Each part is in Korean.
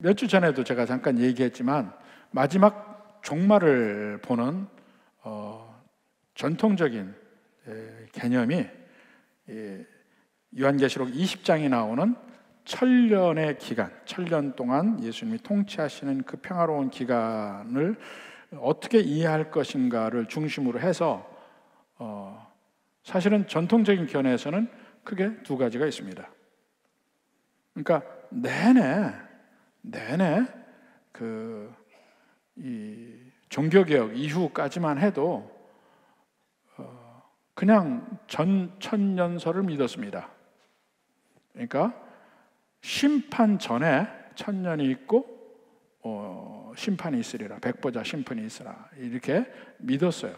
몇 주 전에도 제가 잠깐 얘기했지만 마지막 종말을 보는 전통적인 개념이 요한계시록 20장에 나오는 천년의 기간, 천년 동안 예수님이 통치하시는 그 평화로운 기간을 어떻게 이해할 것인가를 중심으로 해서 사실은 전통적인 견해에서는 크게 두 가지가 있습니다. 그러니까 내내 이 종교개혁 이후까지만 해도 그냥 천년설을 믿었습니다. 그러니까 심판 전에 천년이 있고 심판이 있으리라, 백보자 심판이 있으라 이렇게 믿었어요.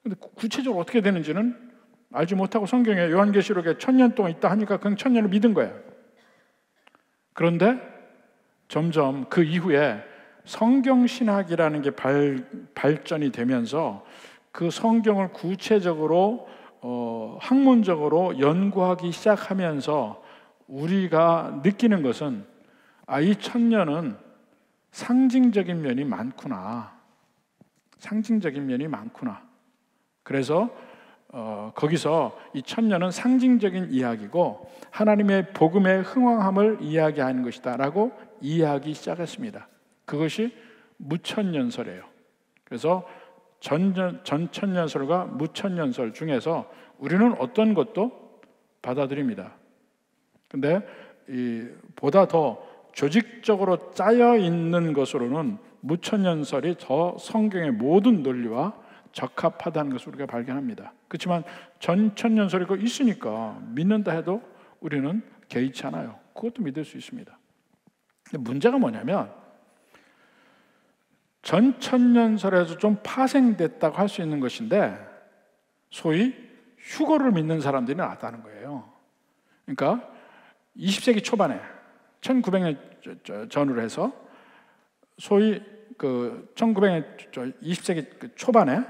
근데 구체적으로 어떻게 되는지는 알지 못하고 성경에 요한계시록에 천년 동안 있다 하니까 그냥 천년을 믿은 거예요. 그런데 점점 그 이후에 성경신학이라는 게 발전이 되면서 그 성경을 구체적으로 학문적으로 연구하기 시작하면서 우리가 느끼는 것은 이 천년은 상징적인 면이 많구나. 상징적인 면이 많구나. 그래서 거기서 이 천년은 상징적인 이야기고 하나님의 복음의 흥왕함을 이야기하는 것이다 라고 이해하기 시작했습니다. 그것이 무천년설이에요. 그래서 전천년설과 무천년설 중에서 우리는 어떤 것도 받아들입니다. 근데 보다 더 조직적으로 짜여 있는 것으로는 무천년설이 더 성경의 모든 논리와 적합하다는 것을 우리가 발견합니다. 그렇지만 전천년설이 있으니까 믿는다 해도 우리는 개의치 않아요. 그것도 믿을 수 있습니다. 근데 문제가 뭐냐면 전천년설에서 좀 파생됐다고 할 수 있는 것인데 소위 휴거를 믿는 사람들이 나왔다는 거예요. 그러니까 20세기 초반에 1900년 전후로 해서 소위 1900년 20세기 초반에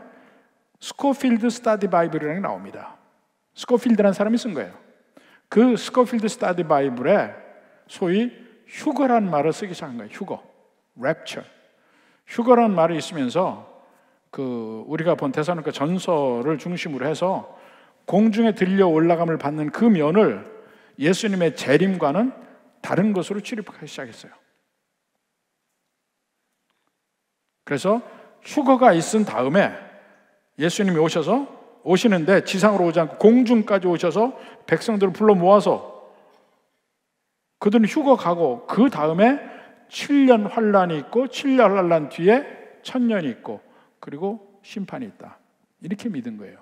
스코필드 스터디 바이블이라는 게 나옵니다. 스코필드라는 사람이 쓴 거예요. 그 스코필드 스터디 바이블에 소위 휴거란 말을 쓰기 시작한 거예요. 휴거, 랩처. 휴거란 말이 있으면서 우리가 본 데살로니가 전서를 중심으로 해서 공중에 들려 올라감을 받는 그 면을 예수님의 재림과는 다른 것으로 취급하기 시작했어요. 그래서 휴거가 있은 다음에 예수님이 오시는데 지상으로 오지 않고 공중까지 오셔서 백성들을 불러 모아서 그들은 휴거 가고 그 다음에 7년 환란이 있고 7년 환란 뒤에 천년이 있고 그리고 심판이 있다. 이렇게 믿은 거예요.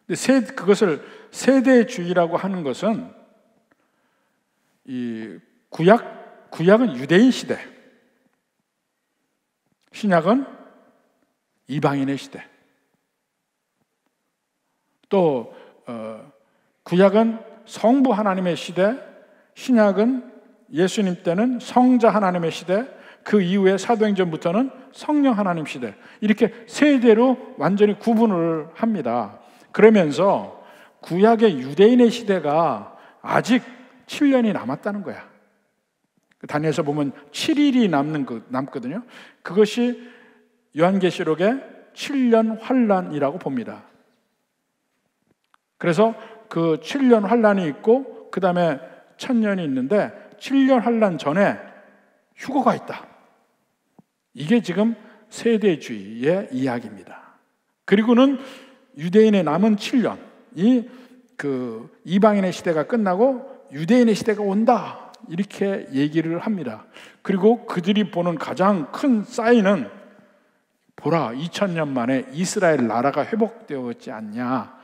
근데 그것을 세대주의라고 하는 것은 이 구약은 유대인 시대, 신약은 이방인의 시대. 또 구약은 성부 하나님의 시대, 신약은 예수님 때는 성자 하나님의 시대, 그 이후에 사도행전부터는 성령 하나님 시대. 이렇게 세대로 완전히 구분을 합니다. 그러면서 구약의 유대인의 시대가 아직 7년이 남았다는 거야. 다니엘서 보면 7일이 남거든요. 그것이 요한계시록의 7년 환란이라고 봅니다. 그래서 그 7년 환란이 있고 그 다음에 천년이 있는데 7년 환란 전에 휴거가 있다. 이게 지금 세대주의의 이야기입니다. 그리고는 유대인의 남은 7년, 이방인의 시대가 끝나고 유대인의 시대가 온다. 이렇게 얘기를 합니다. 그리고 그들이 보는 가장 큰 사인은 보라, 2000년 만에 이스라엘 나라가 회복되었지 않냐.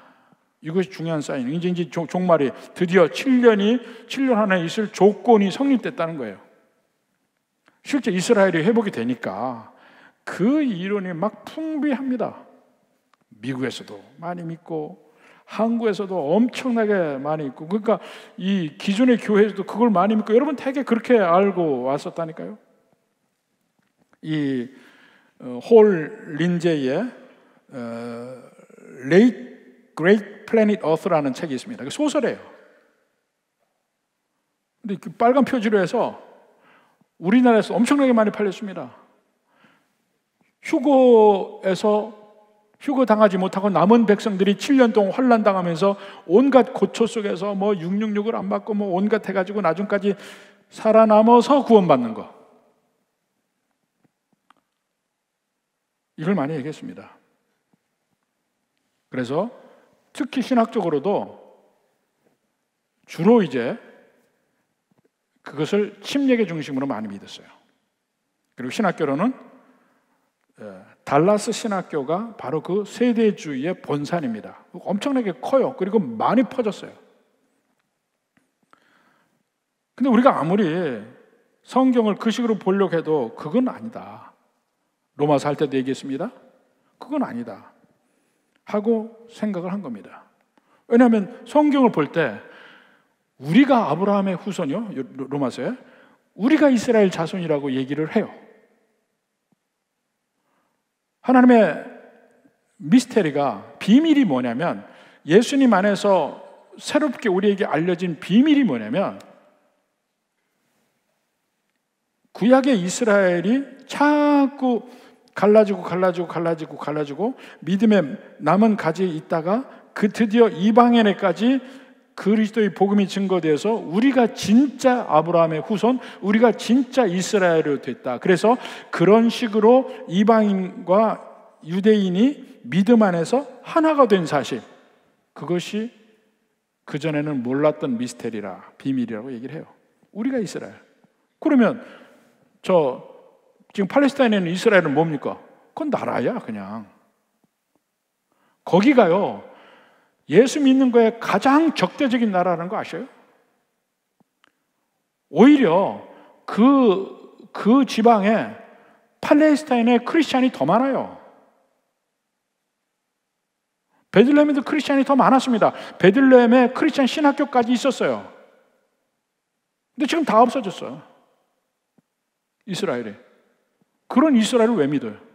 이것이 중요한 사인. 이제 종말이 드디어 7년 안에 있을 조건이 성립됐다는 거예요. 실제 이스라엘이 회복이 되니까 그 이론이 막 풍비합니다. 미국에서도 많이 믿고 한국에서도 엄청나게 많이 있고, 그러니까 이 기존의 교회에서도 그걸 많이 믿고, 여러분 되게 그렇게 알고 왔었다니까요. 이 홀 린제이의 Great Planet Earth라는 책이 있습니다. 소설이에요. 근데 그 빨간 표지로 해서 우리나라에서 엄청나게 많이 팔렸습니다. 휴거에서 휴거 당하지 못하고 남은 백성들이 7년 동안 환난 당하면서 온갖 고초 속에서 뭐 666을 안 받고 뭐 온갖 해가지고 나중까지 살아남아서 구원받는 거, 이걸 많이 얘기했습니다. 그래서 특히 신학적으로도 주로 이제 그것을 침례의 중심으로 많이 믿었어요. 그리고 신학교로는 달라스 신학교가 바로 그 세대주의의 본산입니다. 엄청나게 커요. 그리고 많이 퍼졌어요. 근데 우리가 아무리 성경을 그 식으로 보려고 해도 그건 아니다. 로마서 할 때도 얘기했습니다. 그건 아니다 하고 생각을 한 겁니다. 왜냐하면 성경을 볼 때 우리가 아브라함의 후손이요, 로마서에 우리가 이스라엘 자손이라고 얘기를 해요. 하나님의 미스테리가, 비밀이 뭐냐면, 예수님 안에서 새롭게 우리에게 알려진 비밀이 뭐냐면, 구약의 이스라엘이 자꾸 갈라지고 믿음의 남은 가지에 있다가 그 드디어 이방인에까지 그리스도의 복음이 증거되어서 우리가 진짜 아브라함의 후손, 우리가 진짜 이스라엘이 됐다. 그래서 그런 식으로 이방인과 유대인이 믿음 안에서 하나가 된 사실, 그것이 그전에는 몰랐던 미스테리라, 비밀이라고 얘기를 해요. 우리가 이스라엘. 그러면 지금 팔레스타인에 있는 이스라엘은 뭡니까? 그건 나라야, 그냥. 거기가요, 예수 믿는 거에 가장 적대적인 나라라는 거 아셔요? 오히려 그 지방에 팔레스타인에 크리스찬이 더 많아요. 베들레헴에도 크리스찬이 더 많았습니다. 베들레헴에 크리스찬 신학교까지 있었어요. 근데 지금 다 없어졌어요. 이스라엘에. 그런 이스라엘을 왜 믿어요?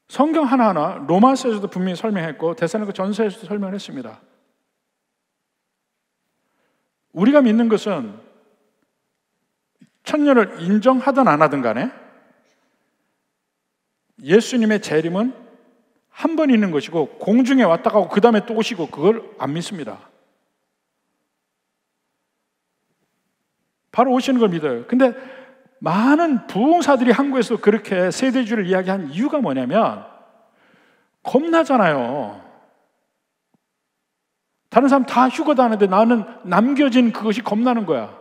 성경 하나하나 로마서에서도 분명히 설명했고 데살로니가 전서에서도 설명을 했습니다. 우리가 믿는 것은 천년을 인정하든 안 하든 간에 예수님의 재림은 한 번 있는 것이고 공중에 왔다 가고 그 다음에 또 오시고, 그걸 안 믿습니다. 바로 오시는 걸 믿어요. 근데 많은 부흥사들이 한국에서 그렇게 세대주의를 이야기한 이유가 뭐냐면, 겁나잖아요. 다른 사람 다 휴가 다니는데 나는 남겨진 그것이 겁나는 거야.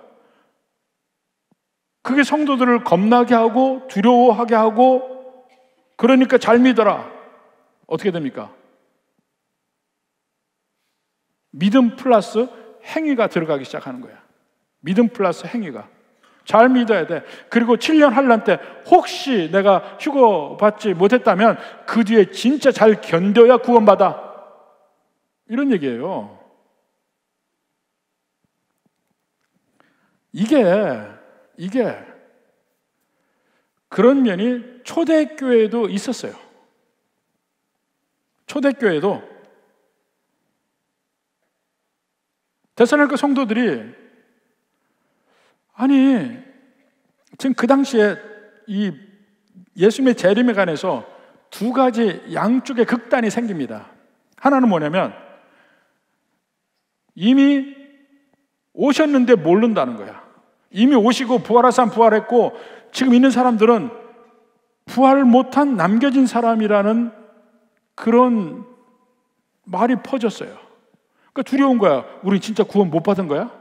그게 성도들을 겁나게 하고 두려워하게 하고, 그러니까 잘 믿어라. 어떻게 됩니까? 믿음 플러스 행위가 들어가기 시작하는 거야. 믿음 플러스 행위가. 잘 믿어야 돼. 그리고 7년 환난 때 혹시 내가 휴거 받지 못했다면 그 뒤에 진짜 잘 견뎌야 구원받아. 이런 얘기예요. 이게 그런 면이 초대교회에도 있었어요. 초대교회도 데살로니가 성도들이, 아니 지금 그 당시에 이 예수님의 재림에 관해서 두 가지 양쪽의 극단이 생깁니다. 하나는 뭐냐면, 이미 오셨는데 모른다는 거야. 이미 오시고 부활하신 부활했고 지금 있는 사람들은 부활 못한 남겨진 사람이라는 그런 말이 퍼졌어요. 그러니까 두려운 거야. 우리 진짜 구원 못 받은 거야?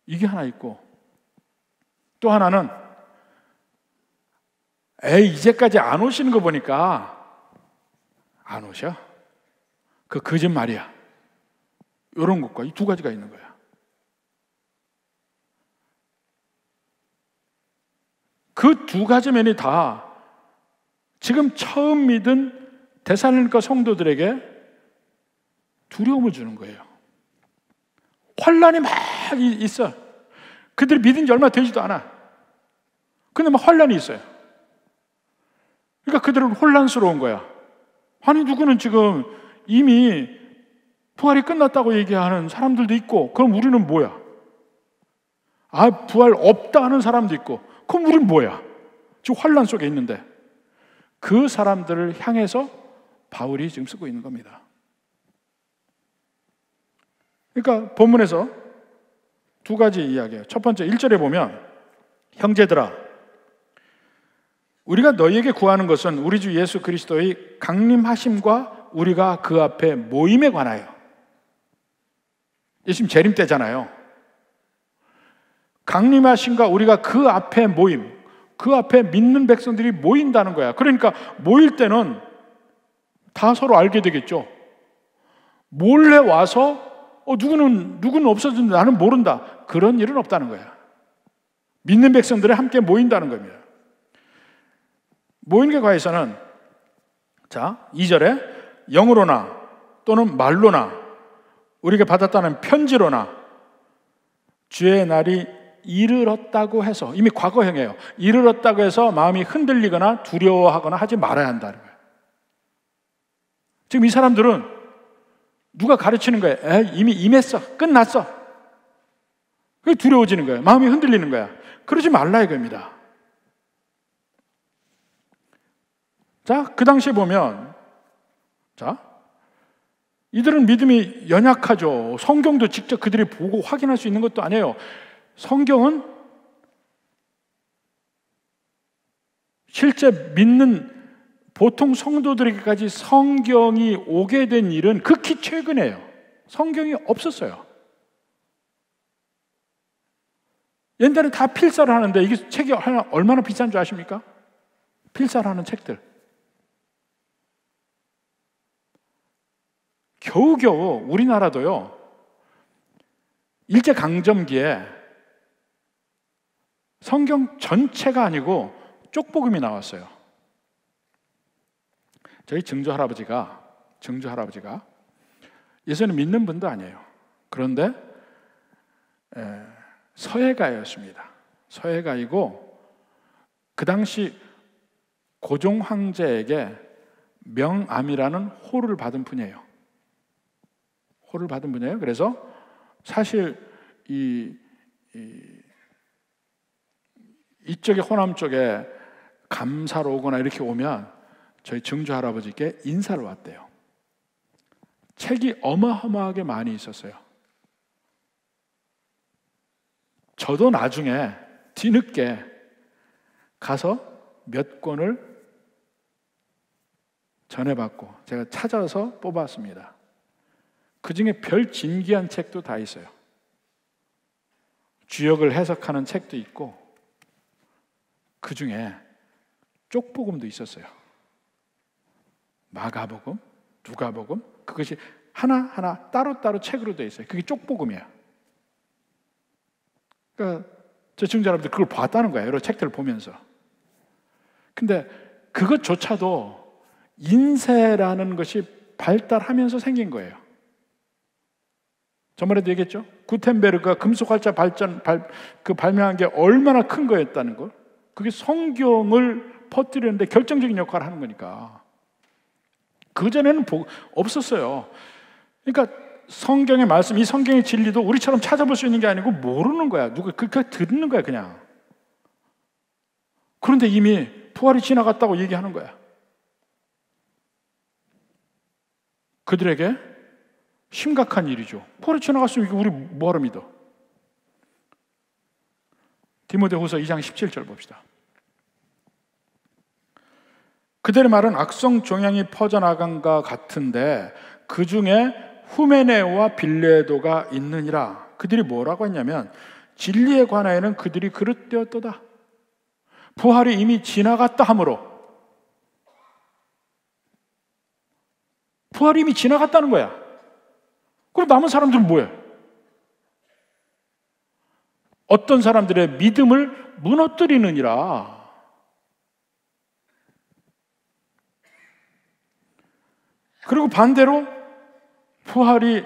이게 하나 있고, 또 하나는 이제까지 안 오시는 거 보니까 안 오셔? 그 거짓말이야. 이런 것과 이 두 가지가 있는 거야. 그 두 가지 면이 다 지금 처음 믿은 데살로니가 성도들에게 두려움을 주는 거예요. 환란이 막 있어. 그들이 믿은 지 얼마 되지도 않아. 근데 막 환란이 있어요. 그러니까 그들은 혼란스러운 거야. 아니 누구는 지금 이미 부활이 끝났다고 얘기하는 사람들도 있고, 그럼 우리는 뭐야? 부활 없다 하는 사람도 있고, 그럼 우리는 뭐야? 지금 환란 속에 있는데, 그 사람들을 향해서 바울이 지금 쓰고 있는 겁니다. 그러니까 본문에서 두 가지 이야기예요. 첫 번째 1절에 보면, 형제들아, 우리가 너희에게 구하는 것은 우리 주 예수 그리스도의 강림하심과 우리가 그 앞에 모임에 관하여. 지금 재림 때잖아요. 강림하심과 우리가 그 앞에 모임, 그 앞에 믿는 백성들이 모인다는 거야. 그러니까 모일 때는 다 서로 알게 되겠죠. 몰래 와서 누구는 없어졌는데 나는 모른다, 그런 일은 없다는 거야. 믿는 백성들이 함께 모인다는 겁니다. 모인 게 과에서는, 자, 2절에 영으로나 또는 말로나 우리가 받았다는 편지로나 주의 날이 이르렀다고 해서, 이미 과거형이에요. 이르렀다고 해서 마음이 흔들리거나 두려워하거나 하지 말아야 한다는 거예요. 지금 이 사람들은 누가 가르치는 거예요? 이미 임했어, 끝났어. 그게 두려워지는 거예요. 마음이 흔들리는 거야. 그러지 말라 이겁니다. 자, 그 당시에 보면, 자, 이들은 믿음이 연약하죠. 성경도 직접 그들이 보고 확인할 수 있는 것도 아니에요. 성경은 실제 믿는 보통 성도들에게까지 성경이 오게 된 일은 극히 최근이에요. 성경이 없었어요. 옛날에 다 필사를 하는데, 이게 책이 얼마나 비싼 줄 아십니까? 필사를 하는 책들. 겨우겨우 우리나라도요, 일제강점기에 성경 전체가 아니고 쪽복음이 나왔어요. 저희 증조 할아버지가 예수님 믿는 분도 아니에요. 그런데 서예가였습니다. 서예가이고, 그 당시 고종 황제에게 명암이라는 호를 받은 분이에요. 호를 받은 분이에요. 그래서 사실 이쪽에, 호남 쪽에 감사로 오거나 이렇게 오면 저희 증조 할아버지께 인사를 왔대요. 책이 어마어마하게 많이 있었어요. 저도 나중에 뒤늦게 가서 몇 권을 전해받고 제가 찾아서 뽑았습니다. 그 중에 별 진귀한 책도 다 있어요. 주역을 해석하는 책도 있고, 그 중에 쪽복음도 있었어요. 마가복음, 누가복음, 그것이 하나하나 따로따로 책으로 되어 있어요. 그게 쪽복음이에요. 그러니까 저 증자분들 그걸 봤다는 거예요. 여러 책들을 보면서. 근데 그것조차도 인쇄라는 것이 발달하면서 생긴 거예요. 저번에도 얘기했죠. 구텐베르그가 금속활자 발명한 게 얼마나 큰 거였다는 걸. 그게 성경을 퍼뜨리는데 결정적인 역할을 하는 거니까. 그전에는 없었어요. 그러니까 성경의 말씀, 이 성경의 진리도 우리처럼 찾아볼 수 있는 게 아니고 모르는 거야. 누가 그렇게 듣는 거야, 그냥. 그런데 이미 부활이 지나갔다고 얘기하는 거야. 그들에게 심각한 일이죠. 부활이 지나갔으면 우리 뭐하러 믿어? 디모데후서 2장 17절 봅시다. 그들의 말은 악성 종양이 퍼져나간과 같은데 그 중에 후메네오와 빌레도가 있느니라. 그들이 뭐라고 했냐면, 진리에 관하여는 그들이 그릇되었도다. 부활이 이미 지나갔다 하므로, 부활이 이미 지나갔다는 거야. 그럼 남은 사람들은 뭐예요? 어떤 사람들의 믿음을 무너뜨리느니라. 그리고 반대로 부활이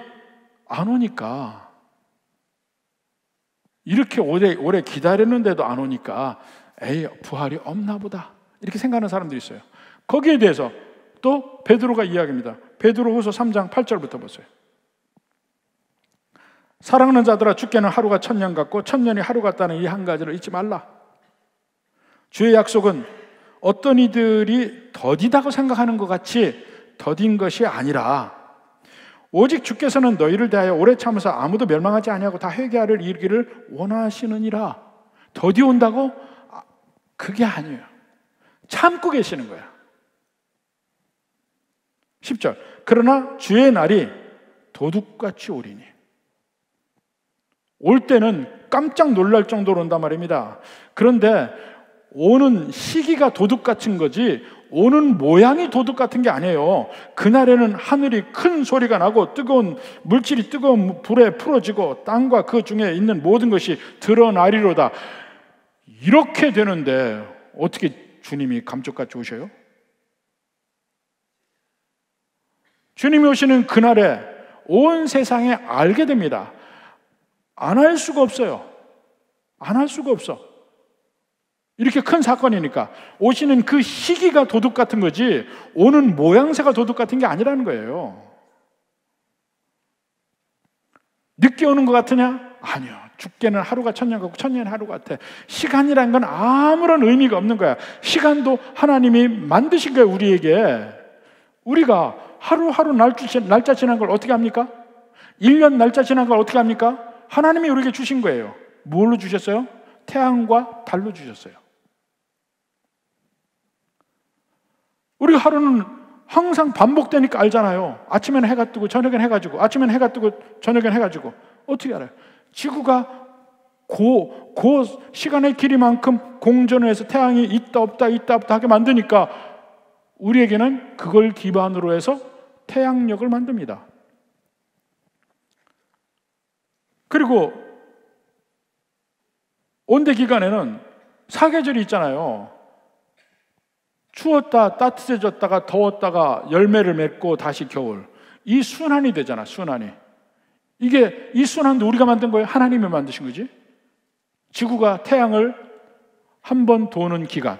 안 오니까, 이렇게 오래 기다렸는데도 안 오니까 에이, 부활이 없나 보다, 이렇게 생각하는 사람들이 있어요. 거기에 대해서 또 베드로가 이야기합니다. 베드로후서 3장 8절부터 보세요. 사랑하는 자들아, 주께는 하루가 1000년 같고 1000년이 하루 같다는 이 한 가지를 잊지 말라. 주의 약속은 어떤 이들이 더디다고 생각하는 것 같이 더딘 것이 아니라 오직 주께서는 너희를 대하여 오래 참으사 아무도 멸망하지 아니하고 다 회개하를 이르기를 원하시느니라. 더디 온다고? 그게 아니에요. 참고 계시는 거야. 10절. 그러나 주의 날이 도둑같이 오리니. 올 때는 깜짝 놀랄 정도로 온단 말입니다. 그런데 오는 시기가 도둑 같은 거지 오는 모양이 도둑 같은 게 아니에요. 그날에는 하늘이 큰 소리가 나고 뜨거운 물질이 뜨거운 불에 풀어지고 땅과 그 중에 있는 모든 것이 드러나리로다. 이렇게 되는데 어떻게 주님이 감쪽같이 오셔요? 주님이 오시는 그날에 온 세상에 알게 됩니다. 안 할 수가 없어요. 안 할 수가 없어. 이렇게 큰 사건이니까. 오시는 그 시기가 도둑 같은 거지 오는 모양새가 도둑 같은 게 아니라는 거예요. 늦게 오는 것 같으냐? 아니요. 주께는 하루가 1000년 같고 1000년이 하루 같아. 시간이란 건 아무런 의미가 없는 거야. 시간도 하나님이 만드신 거예요, 우리에게. 우리가 하루하루 날짜 지난 걸 어떻게 합니까? 1년 날짜 지난 걸 어떻게 합니까? 하나님이 우리에게 주신 거예요. 뭘로 주셨어요? 태양과 달로 주셨어요. 우리가 하루는 항상 반복되니까 알잖아요. 아침에는 해가 뜨고 저녁엔 해가 지고, 아침에는 해가 뜨고 저녁엔 해가 지고. 어떻게 알아요? 지구가 그 시간의 길이만큼 공전을 해서 태양이 있다 없다 하게 만드니까 우리에게는 그걸 기반으로 해서 태양력을 만듭니다. 그리고 온대 기간에는 사계절이 있잖아요. 추웠다 따뜻해졌다가 더웠다가 열매를 맺고 다시 겨울. 이 순환이 되잖아, 순환이. 이 순환도 우리가 만든 거예요? 하나님이 만드신 거지? 지구가 태양을 한 번 도는 기간.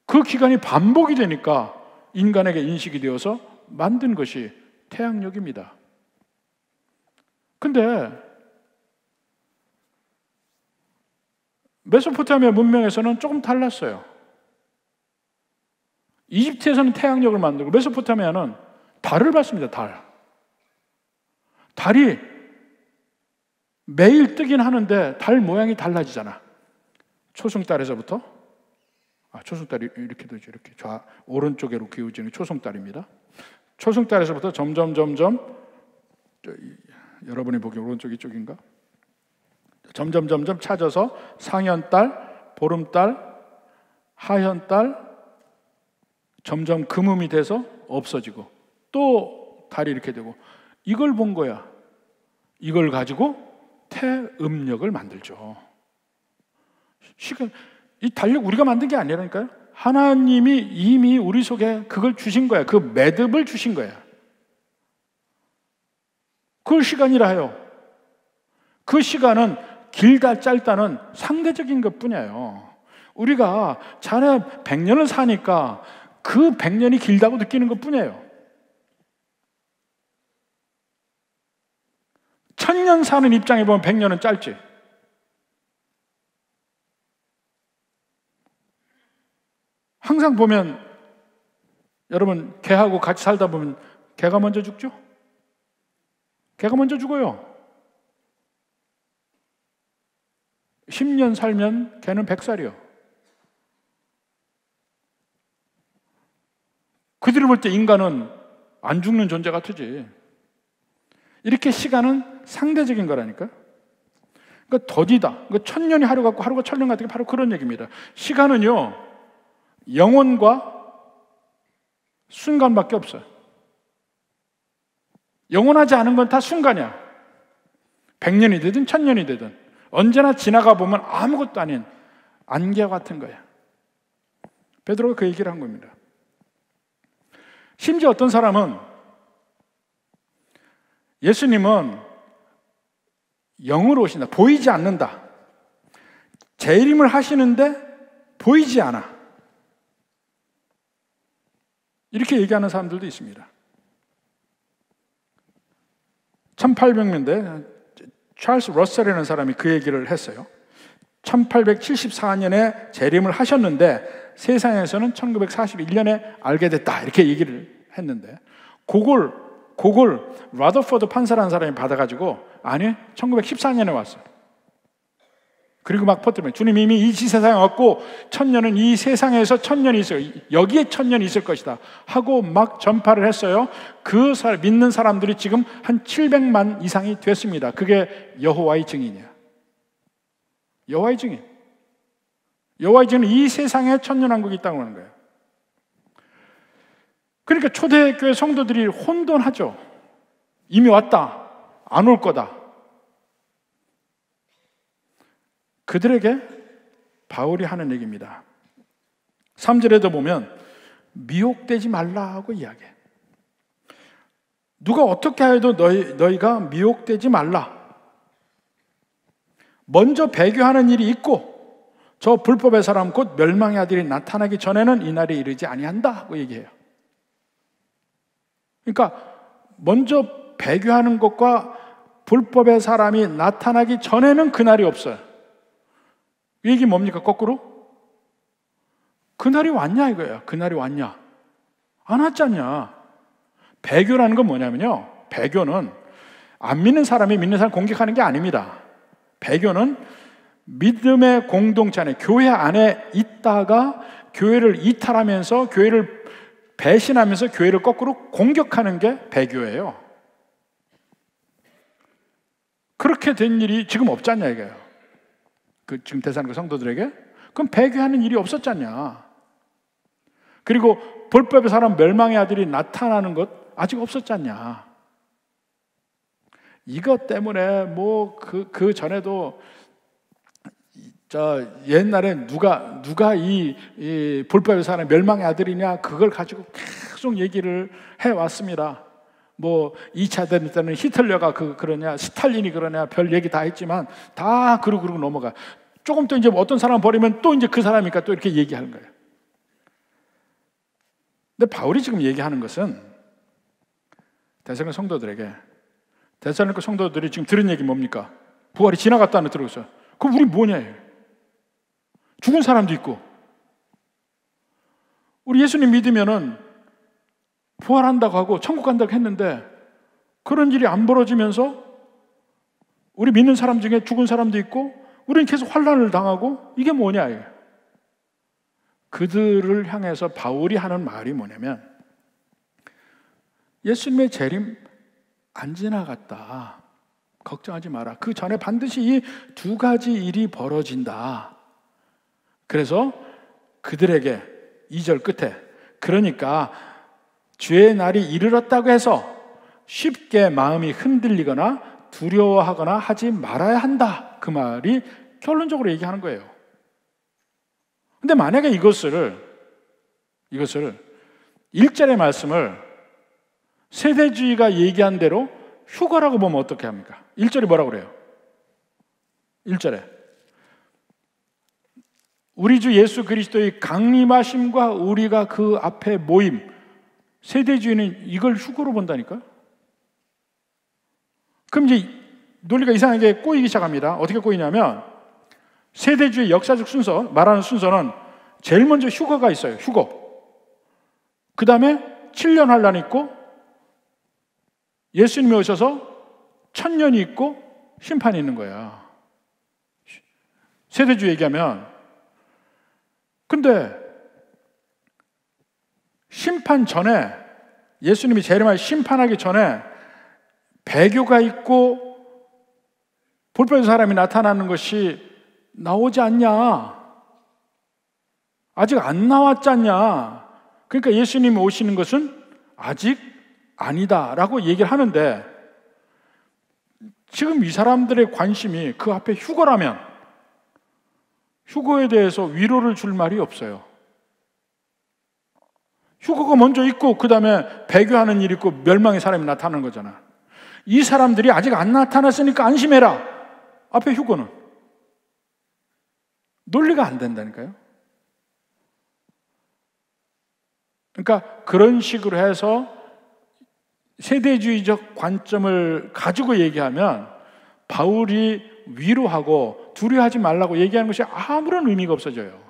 그 기간이 반복이 되니까 인간에게 인식이 되어서 만든 것이 태양력입니다. 근데 메소포타미아 문명에서는 조금 달랐어요. 이집트에서는 태양력을 만들고 메소포타미아는 달을 봤습니다. 달이 매일 뜨긴 하는데 달 모양이 달라지잖아. 초승달에서부터 초승달이 이렇게 되죠. 이렇게 오른쪽으로 기울지는 초승달입니다. 초승달에서부터 점점 여러분이 보기 오른쪽 이쪽인가? 점점 찾아서 상현달, 보름달, 하현달, 점점 금음이 돼서 없어지고 또 달이 이렇게 되고 이걸 본 거야. 이걸 가지고 태음력을 만들죠. 이 달력 우리가 만든 게 아니라니까요. 하나님이 이미 우리 속에 그걸 주신 거야. 그 매듭을 주신 거야. 그걸 시간이라 해요. 그 시간은 길다 짧다는 상대적인 것 뿐이에요. 우리가 자네 100년을 사니까 그 100년이 길다고 느끼는 것 뿐이에요. 1000년 사는 입장에 보면 100년은 짧지. 항상 보면 여러분 개하고 같이 살다 보면 개가 먼저 죽죠? 개가 먼저 죽어요. 10년 살면 개는 100살이요. 그들을 볼 때 인간은 안 죽는 존재 같으지. 이렇게 시간은 상대적인 거라니까. 그러니까 더디다. 그러니까 1000년이 하루 같고 하루가 1000년 같은 게 바로 그런 얘기입니다. 시간은요, 영원과 순간밖에 없어요. 영원하지 않은 건 다 순간이야. 100년이 되든 1000년이 되든 언제나 지나가 보면 아무것도 아닌 안개 같은 거야. 베드로가 그 얘기를 한 겁니다. 심지어 어떤 사람은 예수님은 영으로 오신다. 보이지 않는다. 재림을 하시는데 보이지 않아. 이렇게 얘기하는 사람들도 있습니다. 1800년대 찰스 러셀이라는 사람이 그 얘기를 했어요. 1874년에 재림을 하셨는데 세상에서는 1941년에 알게 됐다, 이렇게 얘기를 했는데, 그걸 라더포드 판사라는 사람이 받아가지고 아니 1914년에 왔어요. 그리고 막 퍼뜨리면 주님 이미 이 세상에 왔고 1000년은 이 세상에서 1000년이 있어요, 여기에 1000년이 있을 것이다 하고 막 전파를 했어요. 그 믿는 사람들이 지금 한 700만 이상이 됐습니다. 그게 여호와의 증인이야. 여호와의 증인. 여호와의 증인은 이 세상에 천년왕국이 있다고 하는 거예요. 그러니까 초대교회 성도들이 혼돈하죠. 이미 왔다, 안 올 거다. 그들에게 바울이 하는 얘기입니다. 3절에도 보면 미혹되지 말라고 이야기해. 누가 어떻게 해도 너희가 미혹되지 말라. 먼저 배교하는 일이 있고 저 불법의 사람 곧 멸망의 아들이 나타나기 전에는 이 날이 이르지 아니한다고 얘기해요. 그러니까 먼저 배교하는 것과 불법의 사람이 나타나기 전에는 그날이 없어요. 이 얘기 뭡니까? 거꾸로? 그날이 왔냐 이거예요. 그날이 왔냐? 안 왔잖냐. 배교라는 건 뭐냐면요, 배교는 안 믿는 사람이 믿는 사람 공격하는 게 아닙니다. 배교는 믿음의 공동체 안에, 교회 안에 있다가 교회를 이탈하면서, 교회를 배신하면서 교회를 거꾸로 공격하는 게 배교예요. 그렇게 된 일이 지금 없잖냐 이거예요. 지금 대사하는 성도들에게. 그럼 배교하는 일이 없었잖냐. 그리고 불법의 사람 멸망의 아들이 나타나는 것 아직 없었잖냐. 이것 때문에 뭐 그 전에도 옛날에 누가 이 불법의 사람 멸망의 아들이냐, 그걸 가지고 계속 얘기를 해 왔습니다. 뭐 2차 대전 때는 히틀러가 그러냐, 스탈린이 그러냐, 별 얘기 다 했지만 다 그러고 넘어가. 조금 또 이제 어떤 사람 버리면 또 이제 그 사람이니까 또 이렇게 얘기하는 거예요. 근데 바울이 지금 얘기하는 것은 데살로니가 성도들에게, 데살로니가 성도들이 지금 들은 얘기 뭡니까? 부활이 지나갔다는 들었어요. 그럼 우리 뭐냐? 죽은 사람도 있고, 우리 예수님 믿으면은 부활한다고 하고 천국 간다고 했는데 그런 일이 안 벌어지면서 우리 믿는 사람 중에 죽은 사람도 있고 우리는 계속 환난을 당하고, 이게 뭐냐? 그들을 향해서 바울이 하는 말이 뭐냐면, 예수님의 재림 안 지나갔다, 걱정하지 마라. 그 전에 반드시 이 두 가지 일이 벌어진다. 그래서 그들에게 2절 끝에, 그러니까 주의 날이 이르렀다고 해서 쉽게 마음이 흔들리거나 두려워하거나 하지 말아야 한다, 그 말이 결론적으로 얘기하는 거예요. 근데 만약에 이것을 1절의 말씀을 세대주의가 얘기한 대로 휴거라고 보면 어떻게 합니까? 1절이 뭐라고 그래요? 1절에 우리 주 예수 그리스도의 강림하심과 우리가 그 앞에 모임. 세대주의는 이걸 휴거로 본다니까요. 그럼 이제 논리가 이상하게 꼬이기 시작합니다. 어떻게 꼬이냐면, 세대주의 역사적 순서, 말하는 순서는 제일 먼저 휴거가 있어요. 휴거. 그 다음에 7년 환란이 있고, 예수님이 오셔서 1000년이 있고 심판이 있는 거야. 세대주의 얘기하면. 근데 심판 전에, 예수님이 재림하여 심판하기 전에 배교가 있고 불법의 사람이 나타나는 것이 나오지 않냐? 아직 안 나왔잖냐? 그러니까 예수님이 오시는 것은 아직 아니다라고 얘기를 하는데, 지금 이 사람들의 관심이 그 앞에 휴거라면 휴거에 대해서 위로를 줄 말이 없어요. 휴거가 먼저 있고 그 다음에 배교하는 일이 있고 멸망의 사람이 나타나는 거잖아. 이 사람들이 아직 안 나타났으니까 안심해라. 앞에 휴거는 논리가 안 된다니까요. 그러니까 그런 식으로 해서 세대주의적 관점을 가지고 얘기하면 바울이 위로하고 두려워하지 말라고 얘기하는 것이 아무런 의미가 없어져요.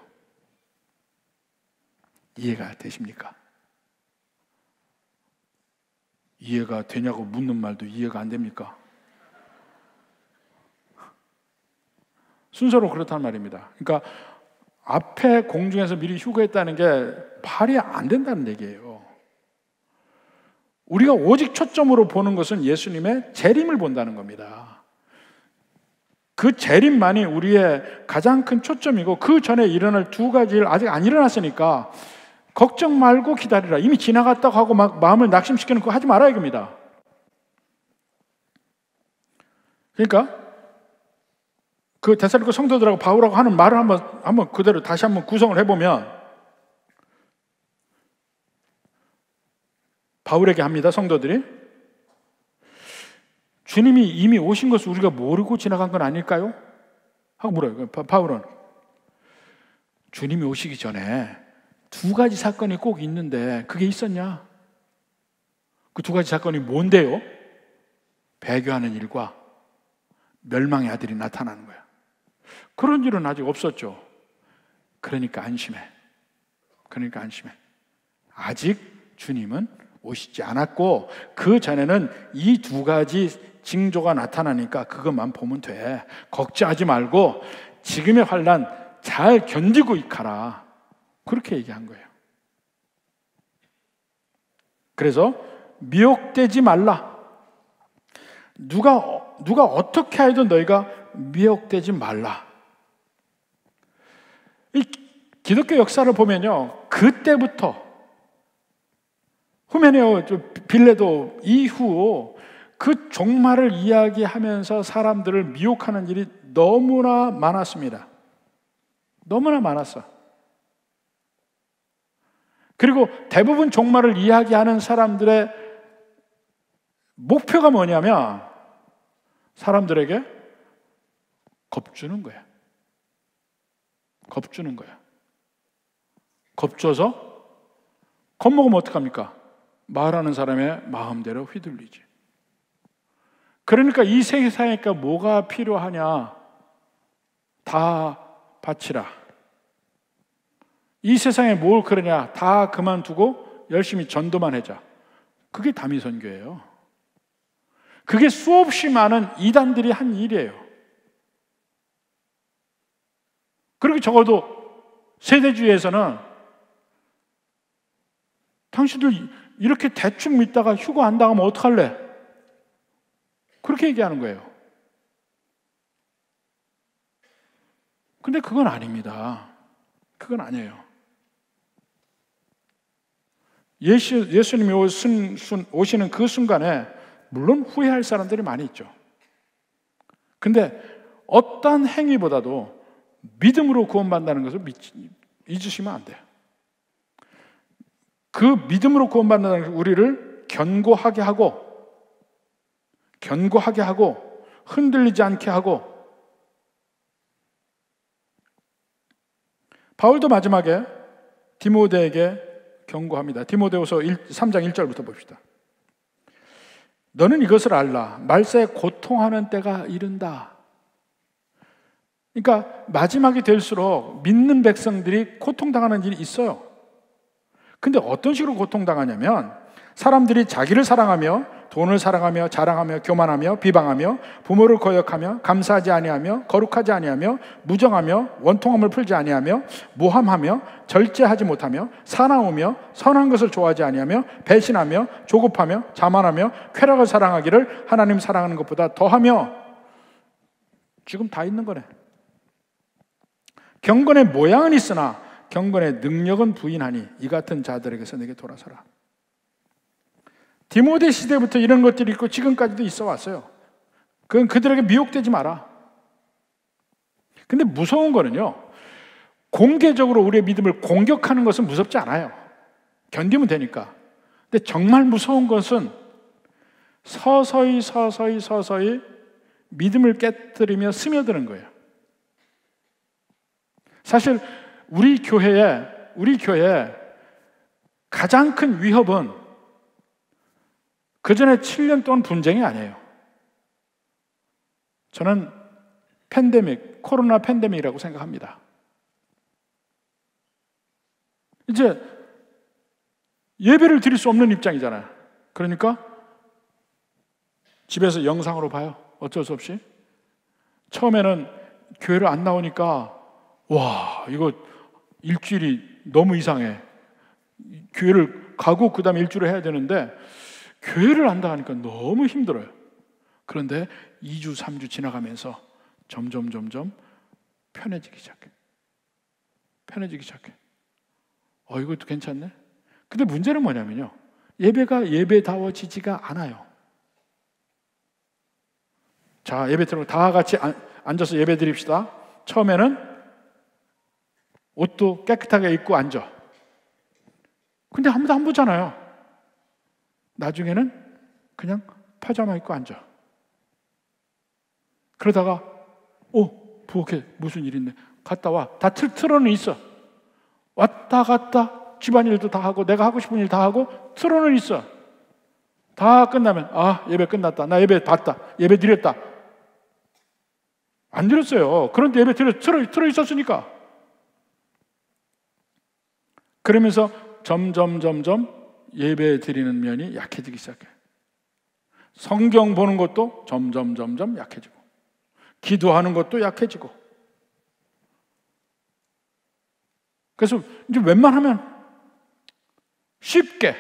이해가 되십니까? 이해가 되냐고 묻는 말도 이해가 안 됩니까? 순서로 그렇단 말입니다. 그러니까 앞에 공중에서 미리 휴거했다는 게 발이 안 된다는 얘기예요. 우리가 오직 초점으로 보는 것은 예수님의 재림을 본다는 겁니다. 그 재림만이 우리의 가장 큰 초점이고, 그 전에 일어날 두 가지 일 아직 안 일어났으니까 걱정 말고 기다리라. 이미 지나갔다고 하고 막 마음을 낙심시키는 거 하지 말아야 합니다. 그러니까 그 데살로니가 성도들하고 바울하고 하는 말을 한번 그대로 다시 한번 구성을 해보면, 바울에게 합니다. 성도들이 주님이 이미 오신 것을 우리가 모르고 지나간 건 아닐까요? 하고 물어요. 바울은 주님이 오시기 전에 두 가지 사건이 꼭 있는데 그게 있었냐? 그 두 가지 사건이 뭔데요? 배교하는 일과 멸망의 아들이 나타나는 거야. 그런 일은 아직 없었죠. 그러니까 안심해. 아직 주님은 오시지 않았고, 그 전에는 이 두 가지 징조가 나타나니까 그것만 보면 돼. 걱정하지 말고 지금의 환난 잘 견디고 가라. 그렇게 얘기한 거예요. 그래서 미혹되지 말라. 누가 어떻게 하여도 너희가 미혹되지 말라. 이 기독교 역사를 보면요, 그때부터 후메네오 빌레도 이후 그 종말을 이야기하면서 사람들을 미혹하는 일이 너무나 많았습니다. 너무나 많았어. 그리고 대부분 종말을 이야기하는 사람들의 목표가 뭐냐면 사람들에게 겁주는 거야. 겁줘서 겁먹으면 어떡합니까? 말하는 사람의 마음대로 휘둘리지. 그러니까 이 세상에 뭐가 필요하냐? 다 바치라. 이 세상에 뭘 그러냐? 다 그만두고 열심히 전도만 하자. 그게 다미선교예요. 그게 수없이 많은 이단들이 한 일이에요. 그리고 적어도 세대주의에서는 당신들 이렇게 대충 믿다가 휴거 안 당하면 어떡할래? 그렇게 얘기하는 거예요. 근데 그건 아닙니다. 그건 아니에요. 예수님이 오시는 그 순간에 물론 후회할 사람들이 많이 있죠. 근데 어떤 행위보다도 믿음으로 구원받는다는 것을 잊으시면 안 돼요. 그 믿음으로 구원받는다는 것은 우리를 견고하게 하고 흔들리지 않게 하고, 바울도 마지막에 디모데에게 경고합니다. 디모데후서 3장 1절부터 봅시다. 너는 이것을 알라. 말세에 고통하는 때가 이른다. 그러니까 마지막이 될수록 믿는 백성들이 고통당하는 일이 있어요. 근데 어떤 식으로 고통당하냐면, 사람들이 자기를 사랑하며 돈을 사랑하며 자랑하며 교만하며 비방하며 부모를 거역하며 감사하지 아니하며 거룩하지 아니하며 무정하며 원통함을 풀지 아니하며 모함하며 절제하지 못하며 사나우며 선한 것을 좋아하지 아니하며 배신하며 조급하며 자만하며 쾌락을 사랑하기를 하나님 사랑하는 것보다 더하며, 지금 다 있는 거네. 경건의 모양은 있으나 경건의 능력은 부인하니 이 같은 자들에게서 내게 돌아서라. 디모데 시대부터 이런 것들이 있고 지금까지도 있어 왔어요. 그건 그들에게 미혹되지 마라. 근데 무서운 거는요, 공개적으로 우리의 믿음을 공격하는 것은 무섭지 않아요. 견디면 되니까. 근데 정말 무서운 것은 서서히 믿음을 깨뜨리며 스며드는 거예요. 사실 우리 교회에 가장 큰 위협은 전에 7년 동안 분쟁이 아니에요. 저는 코로나 팬데믹이라고 생각합니다. 이제 예배를 드릴 수 없는 입장이잖아요. 그러니까 집에서 영상으로 봐요. 어쩔 수 없이. 처음에는 교회를 안 나오니까 와, 이거 일주일이 너무 이상해. 교회를 가고 그 다음에 일주일을 해야 되는데 교회를 안 나가니까 너무 힘들어요. 그런데 2주, 3주 지나가면서 점점 편해지기 시작해. 이것도 괜찮네. 근데 문제는 뭐냐면요, 예배가 예배다워지지가 않아요. 자, 예배 들어오고 다 같이 앉아서 예배 드립시다. 처음에는 옷도 깨끗하게 입고 앉아. 근데 아무도 안 보잖아요. 나중에는 그냥 파자마 입고 앉아. 그러다가 부엌에 무슨 일 있네. 갔다 와. 다 틀어는 있어. 왔다 갔다 집안일도 다 하고 내가 하고 싶은 일 다 하고 틀어는 있어. 다 끝나면 예배 끝났다. 나 예배 봤다. 예배 드렸다. 안 드렸어요. 그런데 예배 틀어 있었으니까. 그러면서 점점 예배 드리는 면이 약해지기 시작해. 성경 보는 것도 점점 약해지고, 기도하는 것도 약해지고. 그래서 이제 웬만하면 쉽게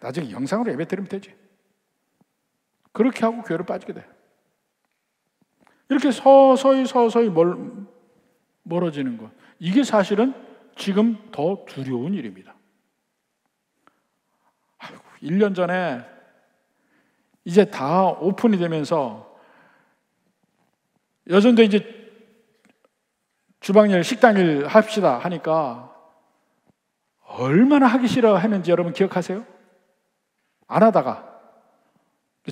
나중에 영상으로 예배 드리면 되지. 그렇게 하고 교회로 빠지게 돼. 이렇게 서서히 멀어지는 것. 이게 사실은 지금 더 두려운 일입니다. 1년 전에 이제 다 오픈이 되면서 여전도 이제 주방일, 식당일 합시다 하니까 얼마나 하기 싫어 했는지 여러분 기억하세요? 안 하다가.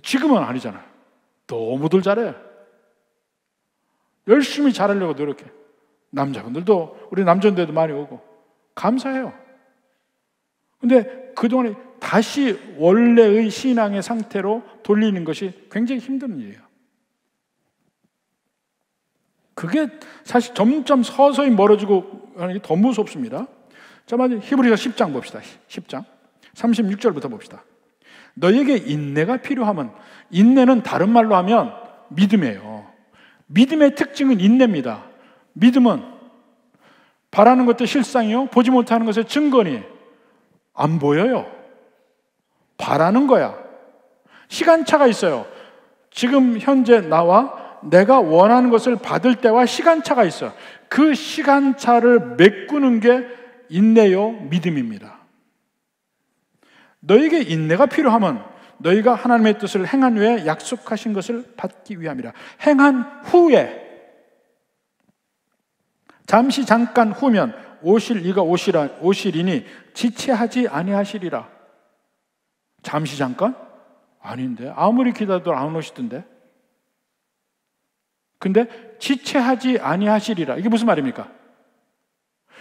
지금은 아니잖아요. 너무들 잘해요. 열심히 잘하려고 노력해. 남자분들도, 우리 남자분들도 많이 오고 감사해요. 근데 그동안에 다시 원래의 신앙의 상태로 돌리는 것이 굉장히 힘든 일이에요. 그게 사실 점점 서서히 멀어지고 하는 게 더 무섭습니다. 자, 먼저 히브리서 10장 봅시다. 10장 36절부터 봅시다. 너에게 인내가 필요하면, 인내는 다른 말로 하면 믿음이에요. 믿음의 특징은 인내입니다. 믿음은 바라는 것도 실상이요, 보지 못하는 것의 증거니. 안 보여요. 바라는 거야. 시간차가 있어요. 지금 현재 나와 내가 원하는 것을 받을 때와 시간차가 있어요. 그 시간차를 메꾸는 게 인내요, 믿음입니다. 너에게 인내가 필요하면 너희가 하나님의 뜻을 행한 후에 약속하신 것을 받기 위함이라. 행한 후에, 잠시 잠깐 후면 오실 이가 오시리니 지체하지 아니하시리라. 잠시 잠깐? 아닌데, 아무리 기다려도 안 오시던데. 근데 지체하지 아니하시리라. 이게 무슨 말입니까?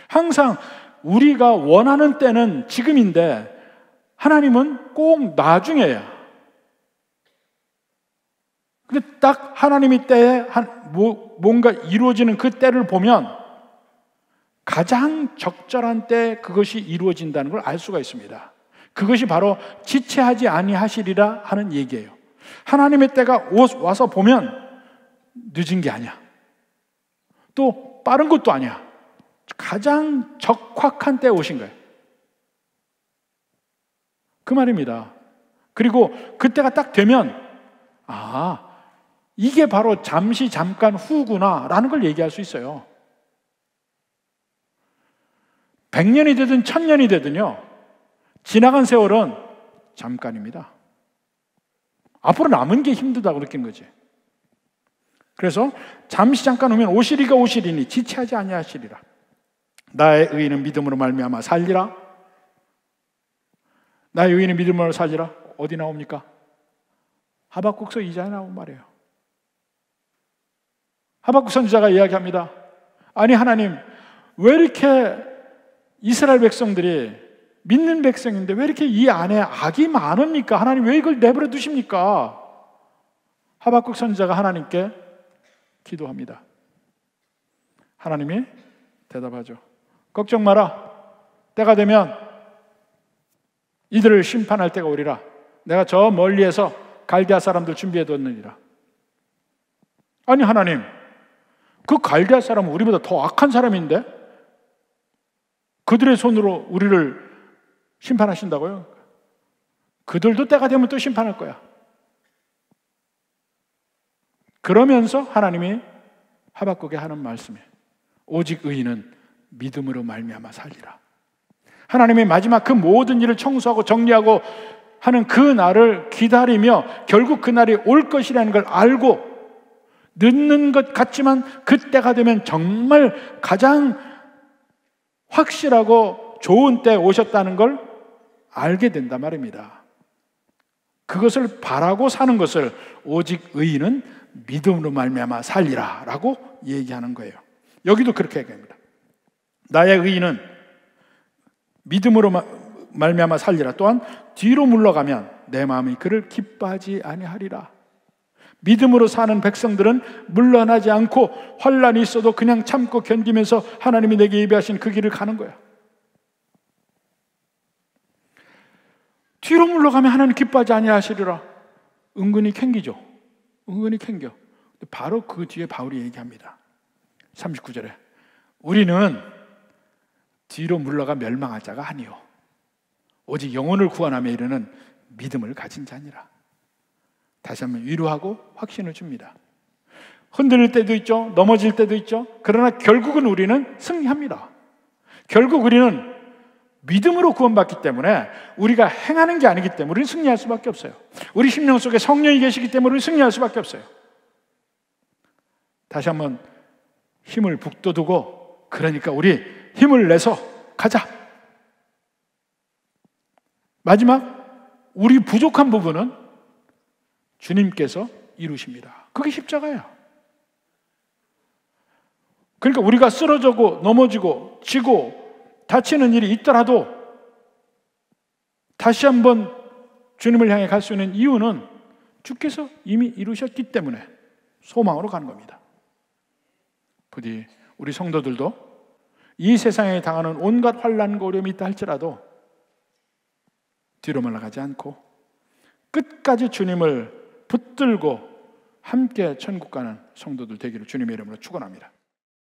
항상 우리가 원하는 때는 지금인데 하나님은 꼭 나중에야. 근데 딱 하나님의 때에 뭔가 이루어지는 그 때를 보면 가장 적절한 때 그것이 이루어진다는 걸 알 수가 있습니다. 그것이 바로 지체하지 아니하시리라 하는 얘기예요. 하나님의 때가 와서 보면 늦은 게 아니야. 또 빠른 것도 아니야. 가장 적확한 때에 오신 거예요. 그 말입니다. 그리고 그때가 딱 되면 이게 바로 잠시 잠깐 후구나 라는 걸 얘기할 수 있어요. 100년이 되든 1000년이 되든요, 지나간 세월은 잠깐입니다. 앞으로 남은 게 힘들다고 느낀 거지. 그래서 잠시 잠깐 오면 오시리가 오시리니 지체하지 아니하시리라. 나의 의인은 믿음으로 말미암아 살리라. 나의 의인은 믿음으로 살리라. 어디 나옵니까? 하박국서 2장에 나온 말이에요. 하박국 선지자가 이야기합니다. 아니 하나님, 왜 이렇게 이스라엘 백성들이 믿는 백성인데 왜 이렇게 이 안에 악이 많습니까? 하나님 왜 이걸 내버려 두십니까? 하박국 선지자가 하나님께 기도합니다. 하나님이 대답하죠. 걱정 마라. 때가 되면 이들을 심판할 때가 오리라. 내가 저 멀리에서 갈대아 사람들 준비해 뒀느니라. 아니 하나님, 그 갈대아 사람은 우리보다 더 악한 사람인데 그들의 손으로 우리를 심판하신다고요? 그들도 때가 되면 또 심판할 거야. 그러면서 하나님이 하박국에 하는 말씀이 오직 의인은 믿음으로 말미암아 살리라. 하나님이 마지막 그 모든 일을 청소하고 정리하고 하는 그 날을 기다리며 결국 그 날이 올 것이라는 걸 알고 늦는 것 같지만 그때가 되면 정말 가장 확실하고 좋은 때 오셨다는 걸 알게 된단 말입니다. 그것을 바라고 사는 것을 오직 의인은 믿음으로 말미암아 살리라 라고 얘기하는 거예요. 여기도 그렇게 얘기합니다. 나의 의인은 믿음으로 말미암아 살리라. 또한 뒤로 물러가면 내 마음이 그를 기뻐하지 아니하리라. 믿음으로 사는 백성들은 물러나지 않고 환난이 있어도 그냥 참고 견디면서 하나님이 내게 예비하신 그 길을 가는 거야. 뒤로 물러가면 하나님 기뻐하지 아니하시리라. 은근히 캥기죠. 은근히 캥겨. 바로 그 뒤에 바울이 얘기합니다. 39절에 우리는 뒤로 물러가 멸망할 자가 아니요 오직 영혼을 구원함에 이르는 믿음을 가진 자니라. 다시 한번 위로하고 확신을 줍니다. 흔들릴 때도 있죠. 넘어질 때도 있죠. 그러나 결국은 우리는 승리합니다. 결국 우리는 믿음으로 구원받기 때문에 우리가 행하는 게 아니기 때문에 우리는 승리할 수밖에 없어요. 우리 심령 속에 성령이 계시기 때문에 우리는 승리할 수밖에 없어요. 다시 한번 힘을 북돋우고 그러니까 우리 힘을 내서 가자. 마지막 우리 부족한 부분은 주님께서 이루십니다. 그게 십자가예요. 그러니까 우리가 쓰러지고 넘어지고 지고 다치는 일이 있더라도 다시 한번 주님을 향해 갈 수 있는 이유는 주께서 이미 이루셨기 때문에 소망으로 가는 겁니다. 부디 우리 성도들도 이 세상에 당하는 온갖 환난과 어려움이 있다 할지라도 뒤로 물러가지 않고 끝까지 주님을 붙들고 함께 천국 가는 성도들 되기를 주님의 이름으로 축원합니다.